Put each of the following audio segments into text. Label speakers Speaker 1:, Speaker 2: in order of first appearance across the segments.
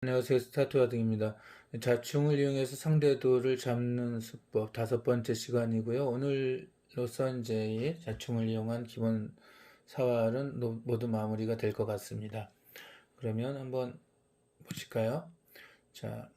Speaker 1: 안녕하세요. 스타트와딩입니다. 자충을 이용해서 상대도를 잡는 수법 5번째 시간이고요. 오늘로써 이제 이 자충을 이용한 기본 사활은 모두 마무리가 될 것 같습니다. 그러면 한번 보실까요? 자,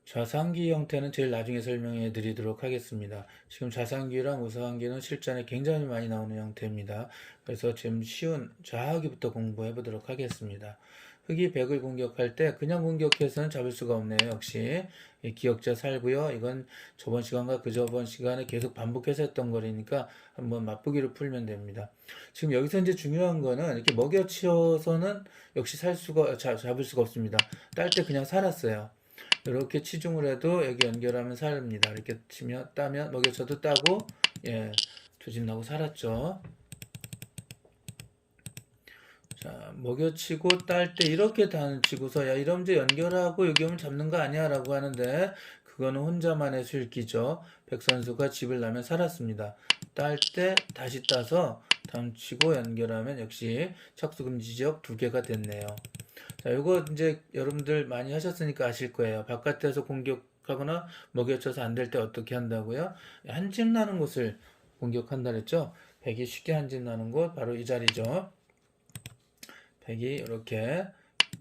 Speaker 1: 좌상기 형태는 제일 나중에 설명해 드리도록 하겠습니다. 지금 좌상기랑 우상기는 실전에 굉장히 많이 나오는 형태입니다. 그래서 좀 쉬운 좌하기부터 공부해 보도록 하겠습니다. 흑이 백을 공격할 때 그냥 공격해서는 잡을 수가 없네요. 역시 기억자 살고요. 이건 저번 시간과 그 저번 시간에 계속 반복해서 했던 거니까 한번 맛보기로 풀면 됩니다. 지금 여기서 이제 중요한 거는 이렇게 먹여치어서는 역시 잡을 수가 없습니다. 딸 때 그냥 살았어요. 이렇게 치중을 해도 여기 연결하면 살입니다. 이렇게 치면 따면 먹여쳐도 따고 두 집 나고 살았죠. 자, 먹여치고 딸 때 이렇게 단치고서 야 이러면 이제 연결하고 여기 오면 잡는 거 아니야 라고 하는데 그거는 혼자만의 술기죠. 백선수가 집을 나면 살았습니다. 딸 때 다시 따서 단치고 연결하면 역시 착수금지 지역 2개가 됐네요. 자, 요거 이제 여러분들 많이 하셨으니까 아실 거예요. 바깥에서 공격하거나 먹여쳐서 안 될 때 어떻게 한다고요? 한 집 나는 곳을 공격한다 그랬죠? 백이 쉽게 한 집 나는 곳 바로 이 자리죠. 백이 이렇게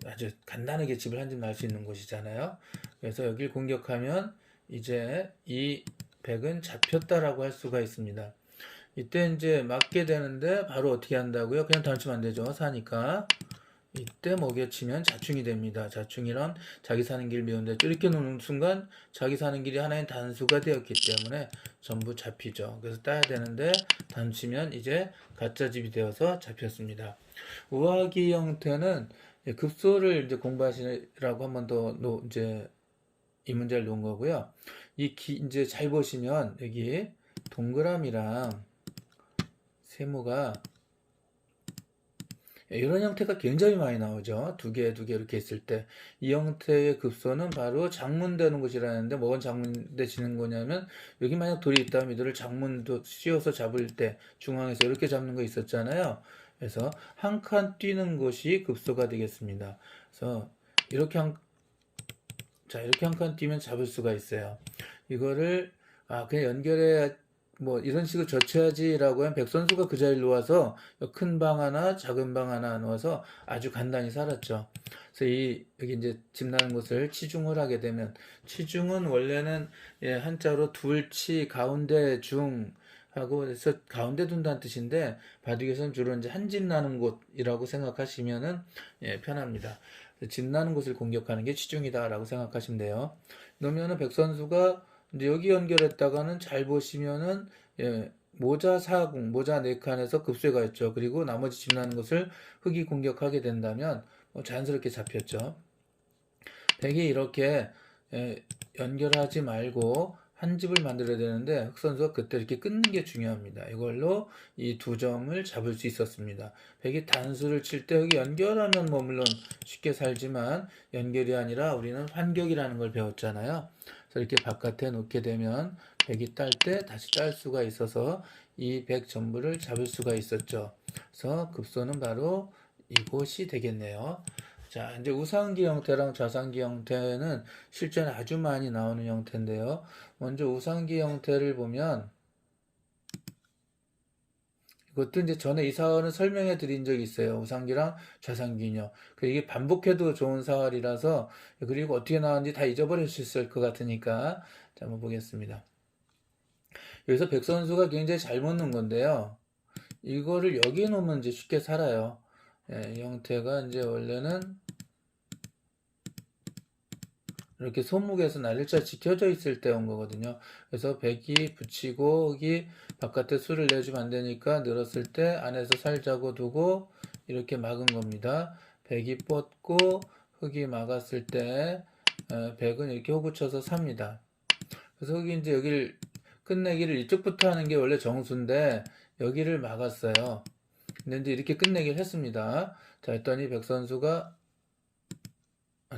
Speaker 1: 아주 간단하게 집을 한 집 날 수 있는 곳이잖아요. 그래서 여길 공격하면 이제 이 백은 잡혔다라고 할 수가 있습니다. 이때 이제 맞게 되는데 바로 어떻게 한다고요? 그냥 단추면 안 되죠. 사니까. 이때 먹여치면 자충이 됩니다. 자충이란 자기 사는 길 미운데 이렇게 놓는 순간 자기 사는 길이 하나의 단수가 되었기 때문에 전부 잡히죠. 그래서 따야 되는데 단치면 이제 가짜 집이 되어서 잡혔습니다. 우하기 형태는 급소를 이제 공부하시라고 한 번 더 이제 이 문제를 놓은 거고요. 이제 잘 보시면 여기 동그라미랑 세모가 이런 형태가 굉장히 많이 나오죠. 두 개 이렇게 있을 때. 이 형태의 급소는 바로 장문되는 곳이라는데, 뭐가 장문되시는 거냐면, 여기 만약 돌이 있다면 이들을 장문도 씌워서 잡을 때, 중앙에서 이렇게 잡는 거 있었잖아요. 그래서 한 칸 뛰는 곳이 급소가 되겠습니다. 그래서 이렇게 이렇게 한 칸 뛰면 잡을 수가 있어요. 이거를, 그냥 연결해 뭐 이런 식으로 젖혀야지라고 하면 백선수가 그 자리에 놓아서 큰 방 하나 작은 방 하나 놓아서 아주 간단히 살았죠. 그래서 여기 이제 집 나는 곳을 치중을 하게 되면 치중은 원래는 한자로 둘치 가운데 중 하고 그래서 가운데 둔다는 뜻인데 바둑에서는 주로 이제 한 집 나는 곳이라고 생각하시면은 편합니다. 집 나는 곳을 공격하는 게 치중이다라고 생각하시면 돼요. 그러면은 백선수가 이제 여기 연결했다가는 잘 보시면은 모자 4궁, 모자 4칸에서 급수가 있죠. 그리고 나머지 집 나는 것을 흑이 공격하게 된다면 자연스럽게 잡혔죠. 백이 이렇게 연결하지 말고 한 집을 만들어야 되는데 흑 선수가 그때 이렇게 끊는 게 중요합니다. 이걸로 이 두 점을 잡을 수 있었습니다. 백이 단수를 칠 때 여기 연결하면 뭐 물론 쉽게 살지만 연결이 아니라 우리는 환격이라는 걸 배웠잖아요. 그래서 이렇게 바깥에 놓게 되면 백이 딸 때 다시 딸 수가 있어서 이 백 전부를 잡을 수가 있었죠. 그래서 급소는 바로 이곳이 되겠네요. 자, 이제 우상기 형태랑 좌상기 형태는 실전에 아주 많이 나오는 형태인데요. 먼저 우상기 형태를 보면 이것도 이제 전에 이 사활은 설명해 드린 적이 있어요. 우상기랑 좌상기요. 이게 반복해도 좋은 사활이라서 그리고 어떻게 나왔는지 다 잊어버릴 수 있을 것 같으니까 자, 한번 보겠습니다. 여기서 백 선수가 굉장히 잘 먹는 건데요. 이거를 여기에 놓으면 이제 쉽게 살아요. 이 형태가 이제 원래는 이렇게 손목에서 날일자 지켜져 있을 때 온 거거든요. 그래서 백이 붙이고 여기 바깥에 수를 내주면 안 되니까 늘었을 때 안에서 살자고 두고 이렇게 막은 겁니다. 백이 뻗고 흑이 막았을 때 백은 이렇게 호구쳐서 삽니다. 그래서 흑이 이제 여기를 끝내기를 이쪽부터 하는 게 원래 정수인데 여기를 막았어요. 근데 이제 이렇게 끝내기를 했습니다. 자, 했더니 백 선수가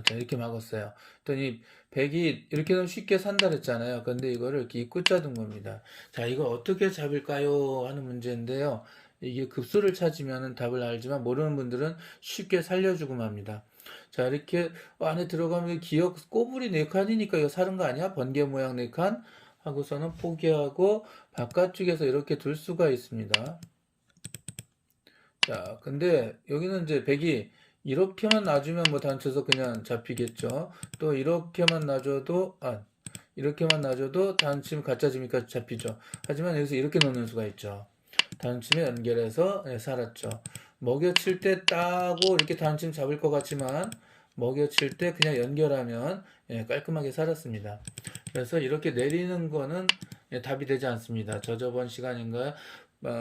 Speaker 1: 자, 이렇게 막았어요. 그랬더니 백이 이렇게 하면 쉽게 산다 그랬잖아요. 근데 이거를 이렇게 입구 짜둔 겁니다. 자, 이걸 어떻게 잡을까요? 하는 문제인데요. 이게 급수를 찾으면 답을 알지만 모르는 분들은 쉽게 살려주고 맙니다. 자, 이렇게 안에 들어가면 기역 꼬불이 4칸이니까 이거 사는 거 아니야? 번개 모양 4칸 하고서는 포기하고 바깥쪽에서 이렇게 둘 수가 있습니다. 자, 근데 여기는 이제 백이 이렇게만 놔주면 뭐 단쳐서 그냥 잡히겠죠. 또 이렇게만 놔줘도, 이렇게만 놔줘도 단침 가짜지니까 잡히죠. 하지만 여기서 이렇게 놓는 수가 있죠. 단침에 연결해서 살았죠. 먹여칠 때 따고 이렇게 단침 잡을 것 같지만 먹여칠 때 그냥 연결하면 깔끔하게 살았습니다. 그래서 이렇게 내리는 거는 답이 되지 않습니다. 저번 시간인가요?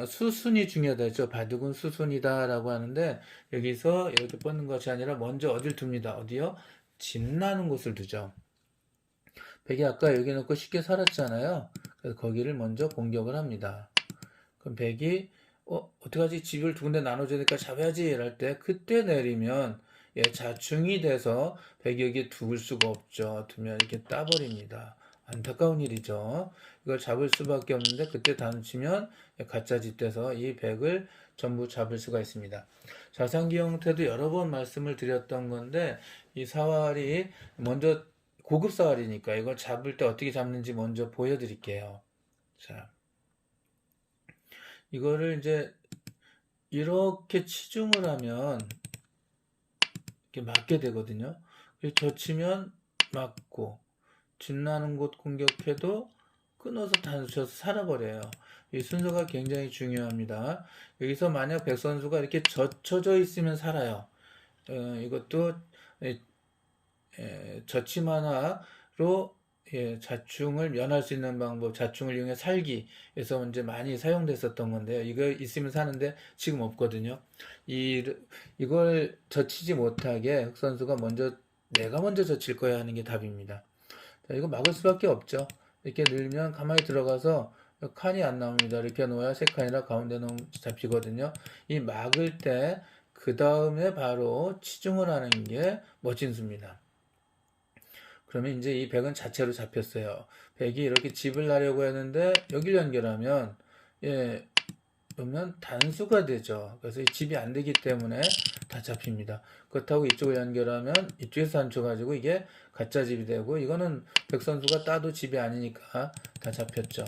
Speaker 1: 수순이 중요하다 했죠. 바둑은 수순이다 라고 하는데 여기서 이렇게 뻗는 것이 아니라 먼저 어딜 둡니다. 어디요? 집 나는 곳을 두죠. 백이 아까 여기 놓고 쉽게 살았잖아요. 그래서 거기를 먼저 공격을 합니다. 그럼 백이 어떡하지? 집을 두 군데 나눠줘야 되니까 잡아야지 이럴 때 그때 내리면 자충이 돼서 백이 여기 둘 수가 없죠. 두면 이렇게 따버립니다. 안타까운 일이죠. 이걸 잡을 수밖에 없는데 그때 단치면 가짜 집 돼서 이 백을 전부 잡을 수가 있습니다. 자상기 형태도 여러 번 말씀을 드렸던 건데 이 사활이 먼저 고급 사활이니까 이걸 잡을 때 어떻게 잡는지 먼저 보여드릴게요. 자, 이거를 이제 이렇게 치중을 하면 이렇게 맞게 되거든요. 젖히면 맞고 집 나는 곳 공격해도 끊어서 단수쳐서 살아버려요. 이 순서가 굉장히 중요합니다. 여기서 만약 백 선수가 이렇게 젖혀져 있으면 살아요. 이것도 젖힘 하나로 자충을 면할 수 있는 방법, 자충을 이용해 살기에서 이제 많이 사용됐었던 건데요. 이거 있으면 사는데 지금 없거든요. 이걸 젖히지 못하게 흑 선수가 내가 먼저 젖힐 거야 하는 게 답입니다. 자, 이거 막을 수밖에 없죠. 이렇게 늘면 가만히 들어가서 칸이 안 나옵니다. 이렇게 놓아야 세 칸이라 가운데 놓으면 잡히거든요. 이 막을 때 그 다음에 바로 치중을 하는 게 멋진 수입니다. 그러면 이제 이 백은 자체로 잡혔어요. 백이 이렇게 집을 나려고 했는데 여기를 연결하면 그러면 단수가 되죠. 그래서 이 집이 안 되기 때문에 다 잡힙니다. 그렇다고 이쪽을 연결하면 이쪽에서 단쳐가지고 이게 가짜 집이 되고 이거는 백 선수가 따도 집이 아니니까 다 잡혔죠.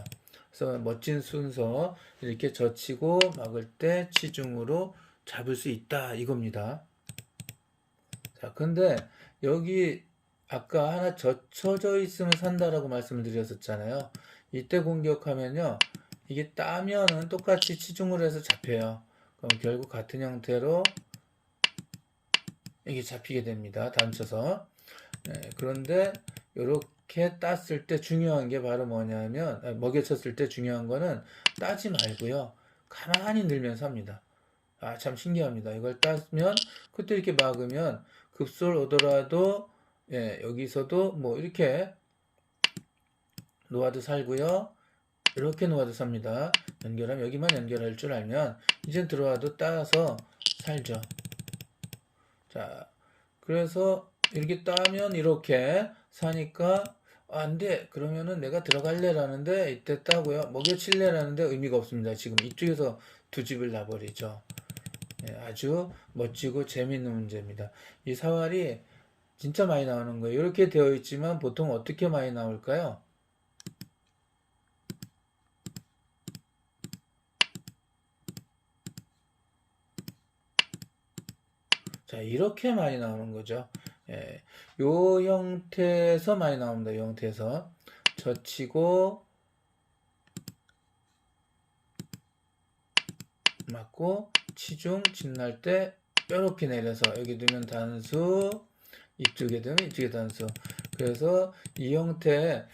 Speaker 1: 그래서 멋진 순서 이렇게 젖히고 막을 때 치중으로 잡을 수 있다 이겁니다. 자, 근데 여기 아까 하나 젖혀져 있으면 산다라고 말씀을 드렸었잖아요. 이때 공격하면요. 이게 따면은 똑같이 치중을 해서 잡혀요. 그럼 결국 같은 형태로 이게 잡히게 됩니다. 단쳐서. 그런데 이렇게 땄을 때 중요한 게 바로 뭐냐면 먹여쳤을 때 중요한 거는 따지 말고요. 가만히 늘면서 합니다. 참 신기합니다. 이걸 따면 그때 이렇게 막으면 급소를 오더라도 여기서도 뭐 이렇게 놓아도 살고요. 이렇게 놓아도 삽니다. 연결하면 여기만 연결할 줄 알면 이젠 들어와도 따서 살죠. 자, 그래서 이렇게 따면 이렇게 사니까 안 돼. 그러면은 내가 들어갈래 라는데 이때 따고요. 먹여칠래 라는데 의미가 없습니다. 지금 이쪽에서 두 집을 놔버리죠. 아주 멋지고 재미있는 문제입니다. 이 사활이 진짜 많이 나오는 거예요. 이렇게 되어 있지만 보통 어떻게 많이 나올까요? 자, 이렇게 많이 나오는 거죠. 요 형태에서 많이 나옵니다. 이 형태에서. 젖히고, 맞고, 치중, 집날 때, 이렇게 내려서 여기 두면 단수, 이쪽에 두면 이쪽에 단수. 그래서 이 형태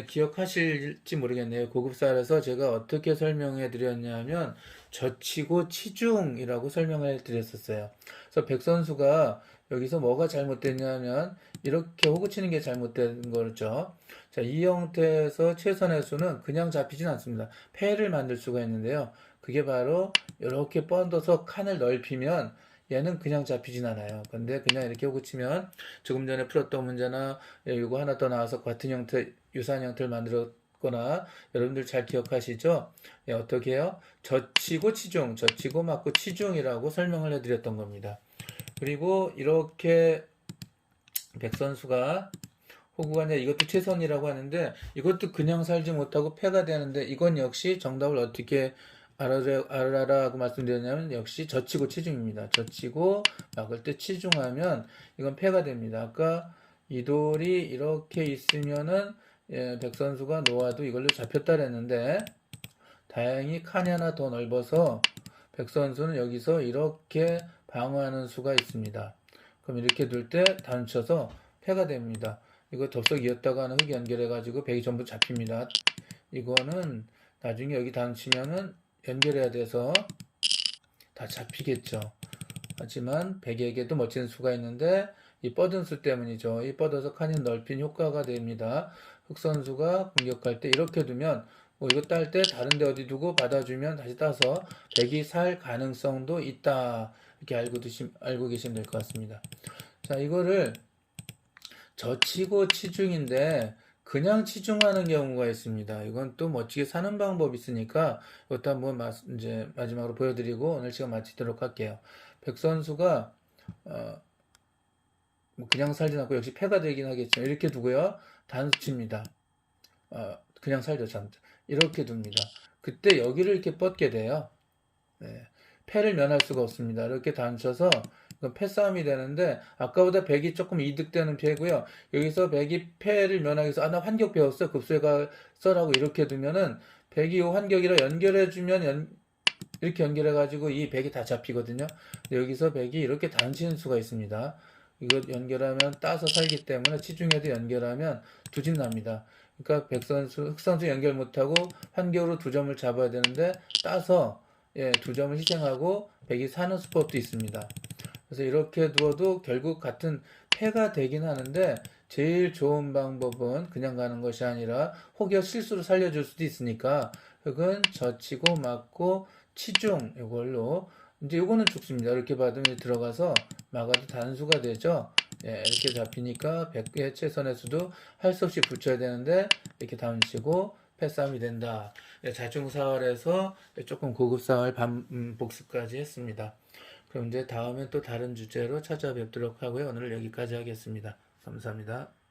Speaker 1: 기억하실지 모르겠네요. 고급사라서 제가 어떻게 설명해 드렸냐면 젖히고 치중이라고 설명을 드렸었어요. 그래서 백 선수가 여기서 뭐가 잘못됐냐면 이렇게 호구 치는 게 잘못된 거죠. 자, 이 형태에서 최선의 수는 그냥 잡히진 않습니다. 패를 만들 수가 있는데요. 그게 바로 이렇게 뻗어서 칸을 넓히면 얘는 그냥 잡히진 않아요. 근데 그냥 이렇게 호구 치면 조금 전에 풀었던 문제나 이거 하나 더 나와서 같은 형태, 유사한 형태를 만들었거나 여러분들 잘 기억하시죠? 어떻게 해요? 젖히고 치중, 젖히고 맞고 치중이라고 설명을 해드렸던 겁니다. 그리고 이렇게 백 선수가 호구가 이제 이것도 최선이라고 하는데 이것도 그냥 살지 못하고 패가 되는데 이건 역시 정답을 어떻게 알아라고 말씀드렸냐면 역시 젖히고 치중입니다. 젖히고 막을 때 치중하면 이건 패가 됩니다. 아까 이 돌이 이렇게 있으면은 백 선수가 놓아도 이걸로 잡혔다 그랬는데 다행히 칸이 하나 더 넓어서 백 선수는 여기서 이렇게 방어하는 수가 있습니다. 그럼 이렇게 둘 때 단쳐서 패가 됩니다. 이거 덥석 이었다가 하는 흙 연결해가지고 백이 전부 잡힙니다. 이거는 나중에 여기 단치면은 연결해야 돼서 다 잡히겠죠. 하지만 백에게도 멋진 수가 있는데 이 뻗은 수 때문이죠. 이 뻗어서 칸이 넓힌 효과가 됩니다. 흑 선수가 공격할 때 이렇게 두면 뭐 이거 딸 때 다른 데 어디 두고 받아주면 다시 따서 백이 살 가능성도 있다. 이렇게 알고 계시면 될 것 같습니다. 자, 이거를 젖히고 치중인데 그냥 치중하는 경우가 있습니다. 이건 또 멋지게 사는 방법이 있으니까 이것도 한번 이제 마지막으로 보여드리고 오늘 시간 마치도록 할게요. 백 선수가 뭐 그냥 살진 않고 역시 패가 되긴 하겠지만 이렇게 두고요. 단수칩니다. 그냥 살죠. 참. 이렇게 둡니다. 그때 여기를 이렇게 뻗게 돼요. 네. 패를 면할 수가 없습니다. 이렇게 단쳐서 패싸움이 되는데 아까보다 백이 조금 이득되는 패고요. 여기서 백이 패를 면하기 위해서 나 환격 배웠어. 급수가 써라고 이렇게 두면은 백이 이 환격이라 연결해주면 이렇게 연결해가지고 이 백이 다 잡히거든요. 여기서 백이 이렇게 단치는 수가 있습니다. 이거 연결하면 따서 살기 때문에 치중에도 연결하면 두 집 납니다. 그러니까 흑 선수 연결 못하고 환격으로 두 점을 잡아야 되는데 따서 두 점을 희생하고 백이 사는 수법도 있습니다. 그래서 이렇게 두어도 결국 같은 패가 되긴 하는데 제일 좋은 방법은 그냥 가는 것이 아니라 혹여 실수로 살려줄 수도 있으니까 흑은 젖히고 막고 치중 이걸로 이제 요거는 죽습니다. 이렇게 받으면 들어가서 막아도 단수가 되죠. 이렇게 잡히니까 100개 최선의 수도 할 수 없이 붙여야 되는데 이렇게 단치고 패싸움이 된다. 자중사활에서 조금 고급사활 복습까지 했습니다. 그럼 이제 다음에 또 다른 주제로 찾아뵙도록 하고요. 오늘 여기까지 하겠습니다. 감사합니다.